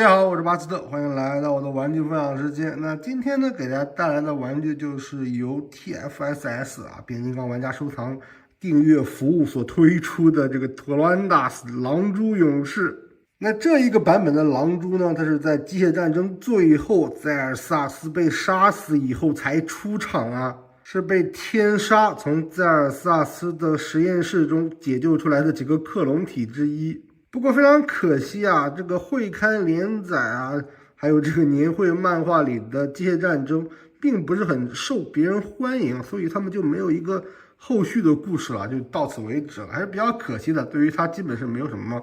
家好，我是巴斯特，欢迎来到我的玩具分享时间。那今天呢，给大家带来的玩具就是由 TFSS 变形金刚玩家收藏订阅服务所推出的这个特兰达斯狼蛛勇士。那这一个版本的狼蛛呢，它是在机械战争最后在尔萨斯被杀死以后才出场啊，是被天杀从在尔萨斯的实验室中解救出来的几个克隆体之一。不过非常可惜啊，这个会刊连载啊，还有这个年会漫画里的机械战争，并不是很受别人欢迎，所以他们就没有一个后续的故事了，就到此为止了，还是比较可惜的。对于他基本是没有什么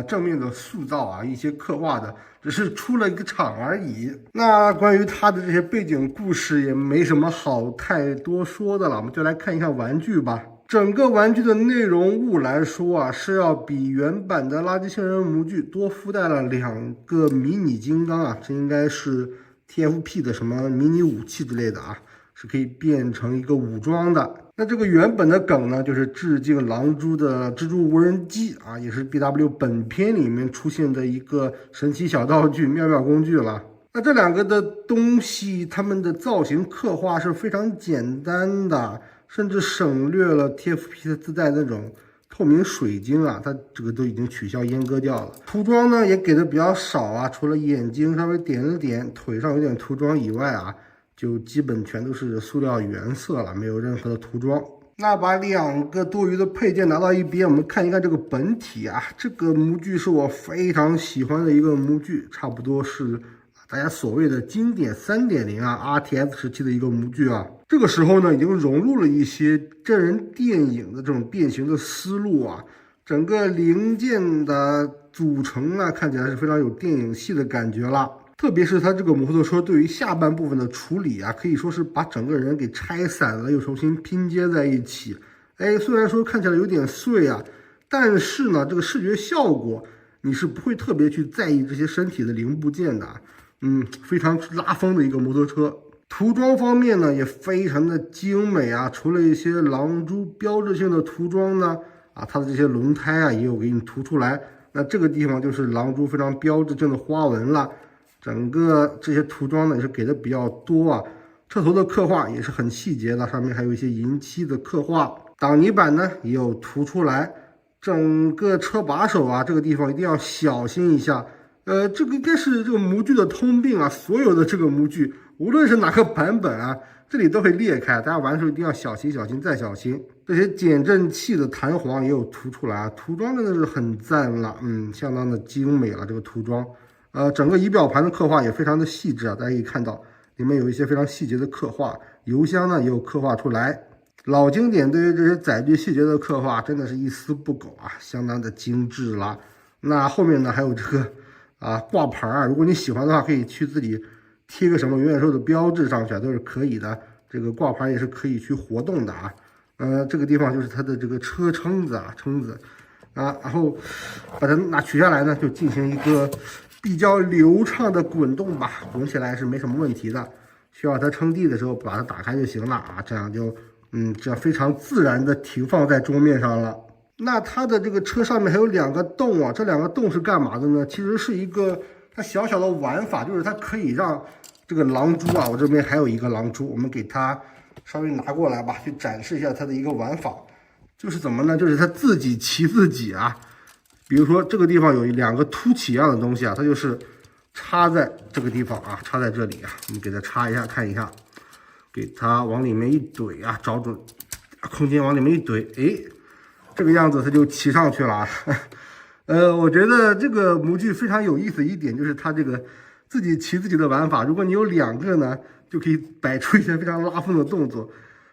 正面的塑造啊，一些刻画的，只是出了一个场而已。那关于他的这些背景故事也没什么好太多说的了，我们就来看一看玩具吧。整个玩具的内容物来说啊，是要比原版的垃圾星人模具多附带了2个迷你金刚啊，这应该是 TFP 的什么迷你武器之类的啊，是可以变成一个武装的。那这个原本的梗呢，就是致敬狼蛛的蜘蛛无人机啊，也是 BW 本片里面出现的一个神奇小道具、妙妙工具了。那这2个的东西，它们的造型刻画是非常简单的。甚至省略了 TFP 的自带那种透明水晶啊，它这个都已经取消阉割掉了。涂装呢也给的比较少啊，除了眼睛稍微点了点，腿上有点涂装以外啊，就基本全都是塑料原色了，没有任何的涂装。那把2个多余的配件拿到一边，我们看一看这个本体啊，这个模具是我非常喜欢的一个模具，差不多是大家所谓的经典 3.0 RTS 时期的一个模具啊。这个时候呢，已经融入了一些真人电影的这种变形的思路啊，整个零件的组成呢，看起来是非常有电影系的感觉了。特别是它这个摩托车对于下半部分的处理啊，可以说是把整个人给拆散了，又重新拼接在一起。虽然说看起来有点碎啊，但是呢，这个视觉效果你是不会特别去在意这些身体的零部件的。非常拉风的一个摩托车。涂装方面呢，也非常的精美啊，除了一些狼蛛标志性的涂装呢，它的这些轮胎啊也有给你涂出来。那这个地方就是狼蛛非常标志性的花纹了。整个这些涂装呢也是给的比较多啊，车头的刻画也是很细节的，上面还有一些银漆的刻画。挡泥板呢也有涂出来，整个车把手啊这个地方一定要小心一下。这个应该是这个模具的通病啊，所有的这个模具，无论是哪个版本啊，这里都会裂开，大家玩的时候一定要小心、小心再小心。这些减震器的弹簧也有涂出来啊，涂装真的是很赞了，相当的精美了这个涂装。整个仪表盘的刻画也非常的细致啊，大家可以看到里面有一些非常细节的刻画，油箱呢也有刻画出来。老经典对于这些载具细节的刻画真的是一丝不苟啊，相当的精致了。那后面呢还有这个挂牌啊，如果你喜欢的话，可以去自己贴个什么元宇宙的标志上去啊，都是可以的。这个挂牌也是可以去活动的啊。这个地方就是它的这个车撑子然后把它取下来呢，就进行一个比较流畅的滚动吧，滚起来是没什么问题的。需要它撑地的时候把它打开就行了啊，这样就这样非常自然的停放在桌面上了。那它的这个车上面还有2个洞啊，这2个洞是干嘛的呢？其实是一个它小小的玩法，就是它可以让这个狼蛛啊，我这边还有一个狼蛛，我们给它稍微拿过来吧，去展示一下它的一个玩法。就是怎么呢？就是它自己骑自己啊。比如说这个地方有2个凸起一样的东西啊，它就是插在这个地方啊，插在这里啊，我们给它插一下看一下，给它往里面一怼啊，找准空间往里面一怼，这个样子它就骑上去了。我觉得这个模具非常有意思一点，就是它这个自己骑自己的玩法。如果你有2个呢，就可以摆出一些非常拉风的动作，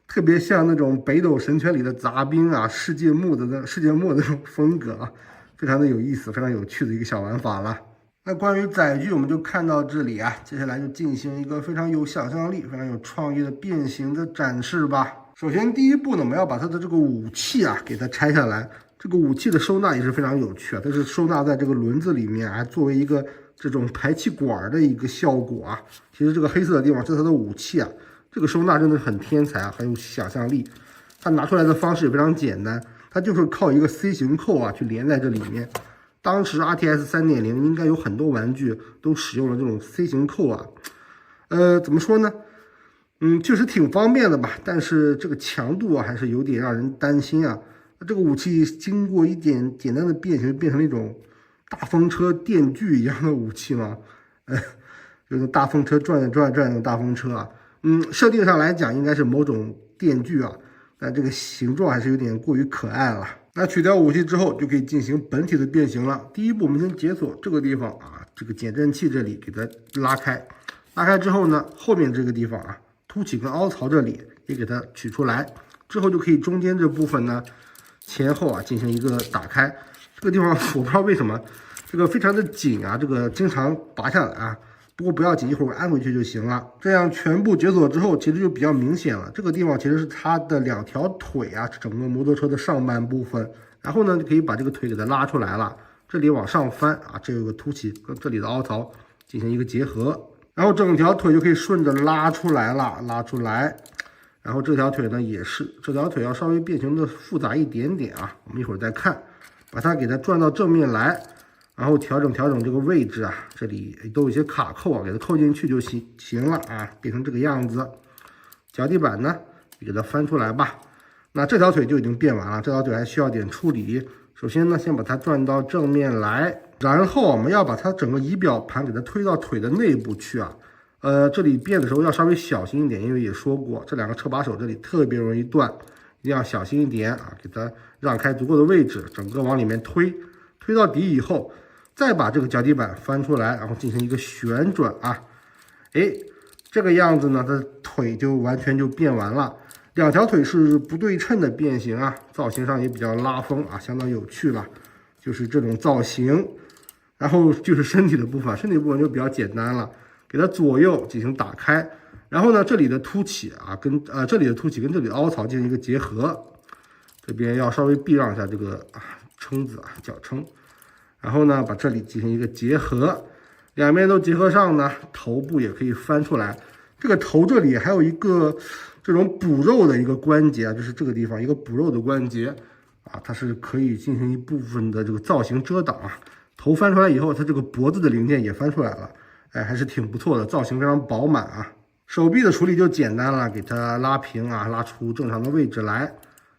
特别像那种北斗神拳里的杂兵啊，世界末的那种风格啊，非常的有意思，非常有趣的一个小玩法了。那关于载具我们就看到这里啊，接下来就进行一个非常有想象力、非常有创意的变形的展示吧。首先第一步呢，我们要把它的这个武器啊给它拆下来。这个武器的收纳也是非常有趣啊，它是收纳在这个轮子里面啊，作为一个这种排气管的一个效果啊。其实这个黑色的地方是它的武器啊，这个收纳真的很天才啊，很有想象力。它拿出来的方式也非常简单，它就是靠一个 C 型扣啊去连在这里面。当时 RTS 3.0应该有很多玩具都使用了这种 C 型扣啊，怎么说呢？确实挺方便的吧，但是这个强度啊还是有点让人担心啊。这个武器经过一点简单的变形，变成了一种大风车电锯一样的武器嘛，就是大风车转的大风车啊。设定上来讲应该是某种电锯啊，但这个形状还是有点过于可爱了。那取掉武器之后，就可以进行本体的变形了。第一步，我们先解锁这个地方啊，这个减震器这里给它拉开，拉开之后呢，后面这个地方啊，凸起跟凹槽这里也给它取出来，之后就可以中间这部分呢，前后啊进行一个打开。这个地方我不知道为什么这个非常的紧啊，这个经常拔下来啊。不过不要紧，一会儿我安回去就行了。这样全部解锁之后，其实就比较明显了。这个地方其实是它的2条腿啊，整个摩托车的上半部分。然后呢，就可以把这个腿给它拉出来了。这里往上翻啊，这有个凸起，跟这里的凹槽进行一个结合，然后整条腿就可以顺着拉出来了，拉出来。然后这条腿呢也是，这条腿要稍微变形的复杂一点点啊，我们一会儿再看。把它给它转到正面来。然后调整这个位置啊，这里都有一些卡扣啊，给它扣进去就行了啊，变成这个样子。脚底板呢，给它翻出来吧。那这条腿就已经变完了，这条腿还需要点处理。首先呢，先把它转到正面来，然后我们要把它整个仪表盘给它推到腿的内部去啊。这里变的时候要稍微小心一点，因为也说过，这2个车把手这里特别容易断，一定要小心一点啊，给它让开足够的位置，整个往里面推，推到底以后。再把这个脚底板翻出来，然后进行一个旋转啊，这个样子呢，它的腿就完全就变完了。2条腿是不对称的变形啊，造型上也比较拉风啊，相当有趣了。就是这种造型，然后就是身体的部分，身体部分就比较简单了，给它左右进行打开，然后呢，这里的凸起啊，跟这里的凸起跟这里的凹槽进行一个结合，这边要稍微避让一下这个撑子啊，脚撑。然后呢，把这里进行一个结合，两边都结合上呢，头部也可以翻出来。这个头这里还有一个这种补肉的一个关节啊，就是这个地方一个补肉的关节啊，它是可以进行一部分的这个造型遮挡啊。头翻出来以后，它这个脖子的零件也翻出来了，还是挺不错的，造型非常饱满啊。手臂的处理就简单了，给它拉平啊，拉出正常的位置来。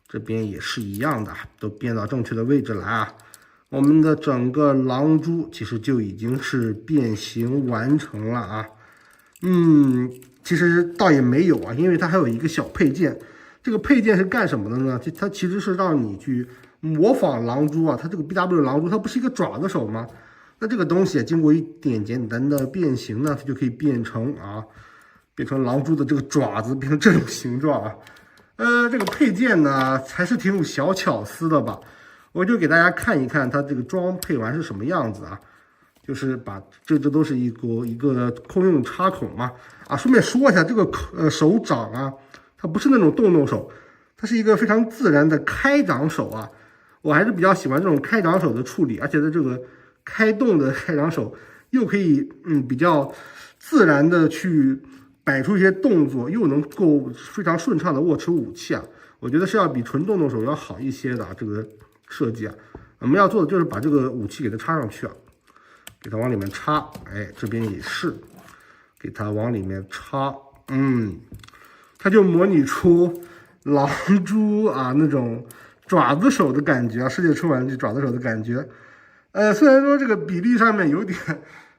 这边也是一样的，都变到正确的位置来啊。我们的整个狼蛛其实就已经是变形完成了啊，其实倒也没有啊，因为它还有一个小配件，这个配件是干什么的呢？它其实是让你去模仿狼蛛啊，它这个 BW 狼蛛它不是一个爪子手吗？那这个东西经过一点简单的变形呢，它就可以变成狼蛛的这个爪子，变成这种形状啊。这个配件呢还是挺有小巧思的吧。我就给大家看一看它这个装配完是什么样子啊，就是把这都是一个空用插孔嘛啊。顺便说一下，这个手掌啊，它不是那种动手，它是一个非常自然的开掌手啊。我还是比较喜欢这种开掌手的处理，而且它这个开动的开掌手又可以比较自然的去摆出一些动作，又能够非常顺畅的握持武器啊。我觉得是要比纯动手要好一些的这个设计啊。我们要做的就是把这个武器给它插上去啊，给它往里面插，这边也是给它往里面插，它就模拟出狼蛛啊那种爪子手的感觉啊，世界春玩具爪子手的感觉。虽然说这个比例上面有点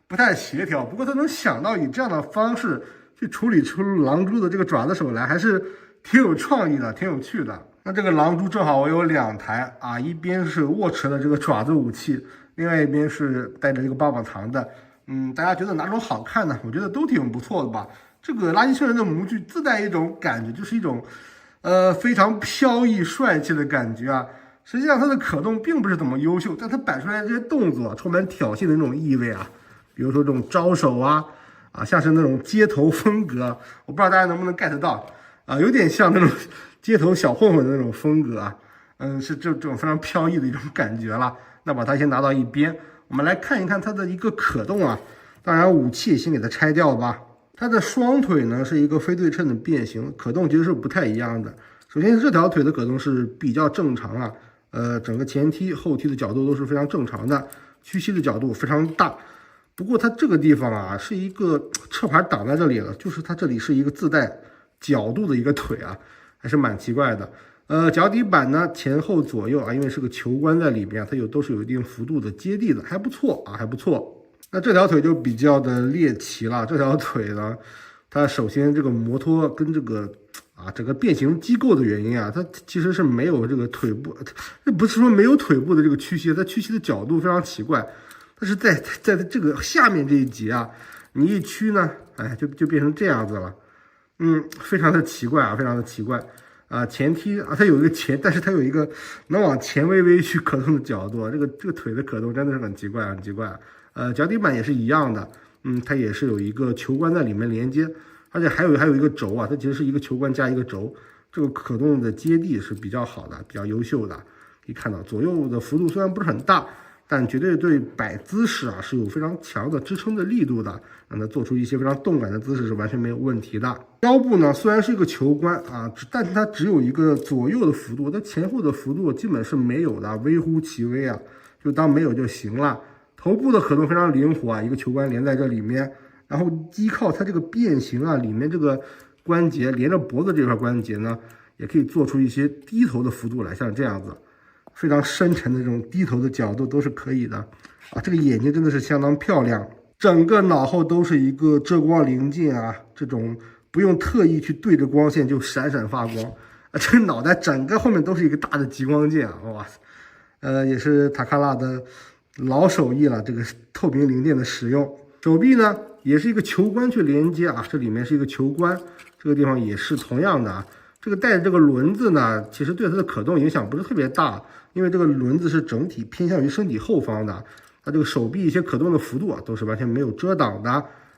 不太协调，不过它能想到以这样的方式去处理出狼蛛的这个爪子手来，还是挺有创意的，挺有趣的。那这个狼蛛正好我有2台啊，一边是握持的这个爪子武器，另外一边是带着这个棒棒糖的。大家觉得哪种好看呢？我觉得都挺不错的吧。这个垃圾车人的模具自带一种感觉，就是一种非常飘逸帅气的感觉啊。实际上它的可动并不是怎么优秀，但它摆出来的这些动作充满挑衅的那种意味啊。比如说这种招手啊，像是那种街头风格，我不知道大家能不能 get 到啊，有点像那种街头小混混的那种风格啊。是这种非常飘逸的一种感觉了。那把它先拿到一边，我们来看一看它的一个可动啊。当然武器先给它拆掉吧。它的双腿呢是一个非对称的变形，可动其实是不太一样的。首先这条腿的可动是比较正常啊，整个前踢后踢的角度都是非常正常的。屈膝的角度非常大。不过它这个地方啊是一个车牌挡在这里了，就是它这里是一个自带角度的一个腿啊，还是蛮奇怪的。脚底板呢前后左右啊，因为是个球冠在里面，它都是有一定幅度的接地的，还不错啊，还不错。那这条腿就比较的猎奇了，这条腿呢，它首先这个摩托跟这个整个变形机构的原因啊，它其实是没有这个腿部，这不是说没有腿部的这个屈膝，它屈膝的角度非常奇怪，但是在这个下面这一节啊，你一屈呢，哎，就变成这样子了，非常的奇怪啊，非常的奇怪。前踢啊，它有一个前，但是它有一个能往前微微去可动的角度，这个腿的可动真的是很奇怪，很奇怪。脚底板也是一样的，它也是有一个球冠在里面连接，而且还有一个轴啊，它其实是一个球冠加一个轴，这个可动的接地是比较好的，比较优秀的。可以看到左右的幅度虽然不是很大，但绝对对摆姿势啊是有非常强的支撑的力度的，让它做出一些非常动感的姿势是完全没有问题的。腰部呢虽然是一个球冠啊，但是它只有一个左右的幅度，它前后的幅度基本是没有的，微乎其微啊，就当没有就行了。头部的可动非常灵活啊，一个球冠连在这里面，然后依靠它这个变形啊，里面这个关节连着脖子这块关节呢，也可以做出一些低头的幅度来，像这样子。非常深沉的这种低头的角度都是可以的啊，这个眼睛真的是相当漂亮，整个脑后都是一个遮光棱镜啊，这种不用特意去对着光线就闪闪发光啊，这个脑袋整个后面都是一个大的极光镜啊，哇塞，也是塔卡拉的老手艺了，这个透明零件的使用。手臂呢也是一个球冠去连接啊，这里面是一个球冠，这个地方也是同样的啊。这个带着这个轮子呢，其实对它的可动影响不是特别大，因为这个轮子是整体偏向于身体后方的，它这个手臂一些可动的幅度啊，都是完全没有遮挡的。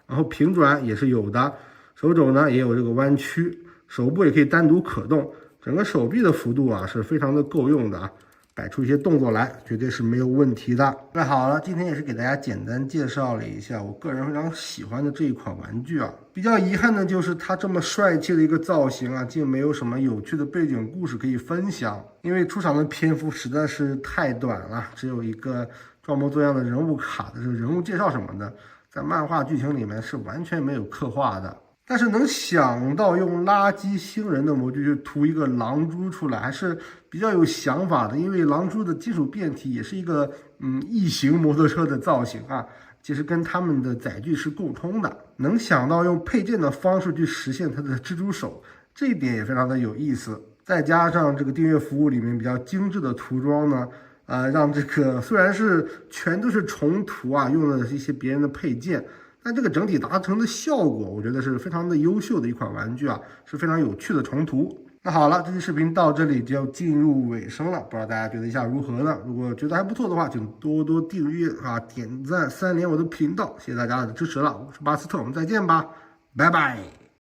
然后平转也是有的，手肘呢也有这个弯曲，手部也可以单独可动，整个手臂的幅度啊是非常的够用的啊。摆出一些动作来，绝对是没有问题的。那好了，今天也是给大家简单介绍了一下我个人非常喜欢的这一款玩具啊。比较遗憾的就是它这么帅气的一个造型啊，竟没有什么有趣的背景故事可以分享，因为出场的篇幅实在是太短了，只有一个装模作样的人物卡的这个人物介绍什么的，在漫画剧情里面是完全没有刻画的。但是能想到用垃圾星人的模具去涂一个狼蛛出来，还是比较有想法的。因为狼蛛的金属变体也是一个异形摩托车的造型啊，其实跟他们的载具是共通的。能想到用配件的方式去实现它的蜘蛛手，这一点也非常的有意思。再加上这个订阅服务里面比较精致的涂装呢，让这个虽然是全都是重涂啊，用了一些别人的配件。但这个整体达成的效果，我觉得是非常的优秀的一款玩具啊，是非常有趣的重涂。那好了，这期视频到这里就要进入尾声了，不知道大家觉得一下如何呢？如果觉得还不错的话，请多多订阅啊、点赞、3连我的频道，谢谢大家的支持了。我是巴斯特，我们再见吧，拜拜。